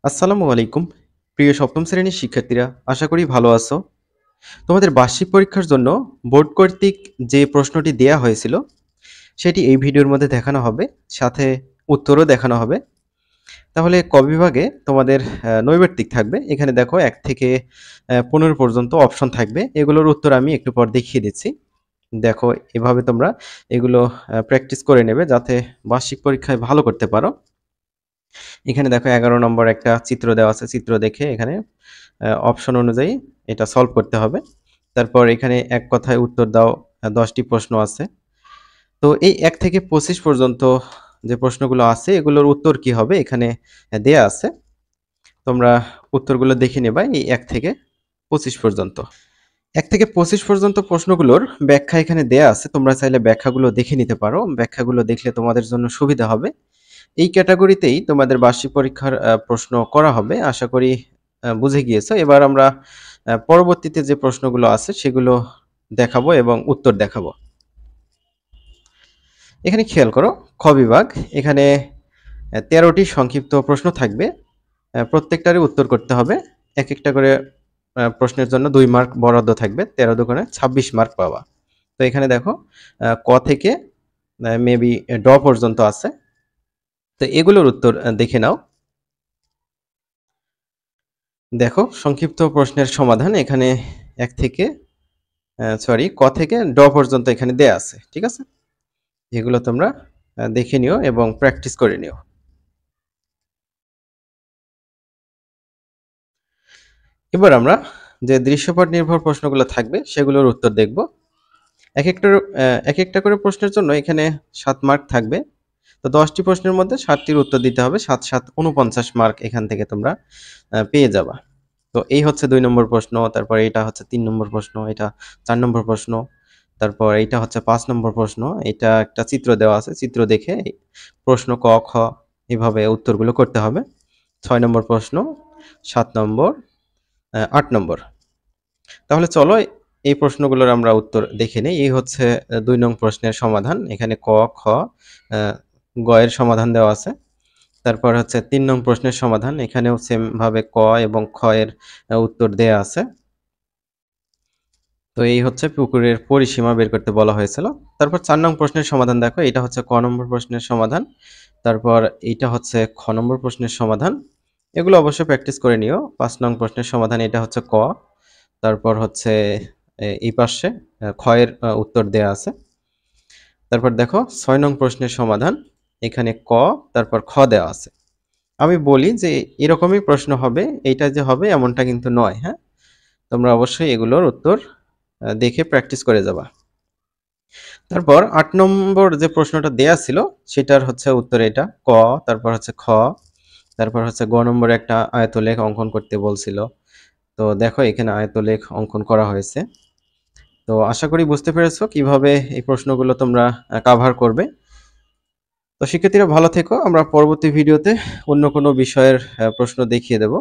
আসসালামু আলাইকুম প্রিয় সপ্তম শ্রেণীর শিক্ষার্থীরা, আশা করি ভালো আছো। তোমাদের বার্ষিক পরীক্ষার জন্য বোর্ড কর্তৃক যে প্রশ্নটি দেয়া হয়েছিল সেটি এই ভিডিওর মধ্যে দেখানো হবে, সাথে উত্তরও দেখানো হবে। তাহলে ক বিভাগে তোমাদের নৈর্ব্যক্তিক থাকবে। এখানে দেখো 1 থেকে 15 পর্যন্ত অপশন থাকবে। এগুলোর উত্তর আমি একটু পর দেখিয়ে দিচ্ছি। দেখো, এভাবে তোমরা এগুলো প্র্যাকটিস করে নেবে যাতে বার্ষিক পরীক্ষায় ভালো করতে পারো। এখানে দেখো 11 নম্বর একটা চিত্র দেওয়া আছে। চিত্র দেখে এখানে অপশন অনুযায়ী এটা সলভ করতে হবে। তারপর এখানে এক কথায় উত্তর দাও, 10টি প্রশ্ন আছে। তো এই 1 থেকে 25 পর্যন্ত যে প্রশ্নগুলো আছে এগুলোর উত্তর কি হবে এখানে দেয়া আছে। তোমরা উত্তরগুলো দেখে নেবা এই 1 থেকে 25 পর্যন্ত। 1 থেকে 25 পর্যন্ত প্রশ্নগুলোর ব্যাখ্যা এখানে দেয়া আছে। তোমরা চাইলে ব্যাখ্যাগুলো দেখে নিতে পারো। ব্যাখ্যাগুলো দেখলে তোমাদের জন্য সুবিধা হবে। এই ক্যাটাগরিতেই তোমাদের বার্ষিক পরীক্ষার প্রশ্ন করা হবে। আশা করি বুঝে গিয়েছো। এবার আমরা পরবর্তীতে যে প্রশ্নগুলো আছে সেগুলো দেখাবো এবং উত্তর দেখাবো। এখানে খেয়াল করো, খ বিভাগ। এখানে 13টি সংক্ষিপ্ত প্রশ্ন থাকবে। প্রত্যেকটারই উত্তর করতে হবে। এক একটা করে প্রশ্নের জন্য 2 মার্ক বরাদ্দ থাকবে। 13 দুগুণে 26 মার্ক পাওয়া। তো এখানে দেখো, ক থেকে মেবি ড পর্যন্ত আছে। তো এগুলোর উত্তর দেখে নাও। দেখো, সংক্ষিপ্ত প্রশ্নের সমাধান এখানে 1 থেকে ক থেকে ড পর্যন্ত এখানে দেয়া আছে। ঠিক আছে? এগুলো তোমরা দেখে নিও এবং প্র্যাকটিস করে নিও। এবার আমরা যে দৃশ্যপট নির্ভর প্রশ্নগুলো থাকবে সেগুলোর উত্তর দেখব। এক একটা করে প্রশ্নের জন্য এখানে 7 মার্ক থাকবে। তো 10টি প্রশ্নের মধ্যে 7টির উত্তর দিতে হবে। 7 7 49 মার্ক এখান থেকে তোমরা পেয়ে যাবা। তো এই হচ্ছে 2 নম্বর প্রশ্ন, তারপর এটা হচ্ছে 3 নম্বর প্রশ্ন, এটা 4 নম্বর প্রশ্ন, তারপর এইটা হচ্ছে 5 নম্বর প্রশ্ন। এটা একটা চিত্র দেওয়া আছে। চিত্র দেখে প্রশ্ন ক, খ এভাবে উত্তরগুলো করতে হবে। 6 নম্বর প্রশ্ন, 7 নম্বর, 8 নম্বর। তাহলে চলো এই প্রশ্নগুলোর আমরা উত্তর দেখে নেই। এই হচ্ছে 2 নং প্রশ্নের সমাধান। এখানে ক, খ, গ এর সমাধান দেওয়া আছে। তারপর হচ্ছে 3 নং প্রশ্নের সমাধান। এখানেও সেম ভাবে ক এবং খ এর উত্তর দেয়া আছে। তো এই হচ্ছে পুকুরের পরিসীমা বের করতে বলা হয়েছিল। তারপর 4 নং প্রশ্নের সমাধান দেখো, এটা হচ্ছে ক নম্বর প্রশ্নের সমাধান। তারপর এইটা হচ্ছে খ নম্বর প্রশ্নের সমাধান। এগুলো অবশ্যই প্র্যাকটিস করে নিও। 5 নং প্রশ্নের সমাধান এটা হচ্ছে ক। তারপর হচ্ছে এই পাশে খ এর উত্তর দেয়া আছে। তারপর দেখো 6 নং প্রশ্নের সমাধান। এখানে ক, তারপর খ দেওয়া আছে। আমি বলি যে এরকমই প্রশ্ন হবে, এইটা যে হবে এমনটা কিন্তু নয়। হ্যাঁ, তোমরা অবশ্যই এগুলোর উত্তর দেখে প্র্যাকটিস করে যাবা। তারপর 8 নম্বর যে প্রশ্নটা দেয়া ছিল সেটার হচ্ছে উত্তর এটা ক, তারপর হচ্ছে খ, তারপর হচ্ছে গ নম্বরে একটা আয়তলেখ অঙ্কন করতে বলছিল। তো দেখো এখানে আয়তলেখ অঙ্কন করা হয়েছে। তো আশা করি বুঝতে পেরেছো কিভাবে এই প্রশ্নগুলো তোমরা কভার করবে। তো শিক্ষার্থীরা ভালো থেকো। আমরা পরবর্তী ভিডিওতে অন্য কোনো বিষয়ের প্রশ্ন দেখিয়ে দেব।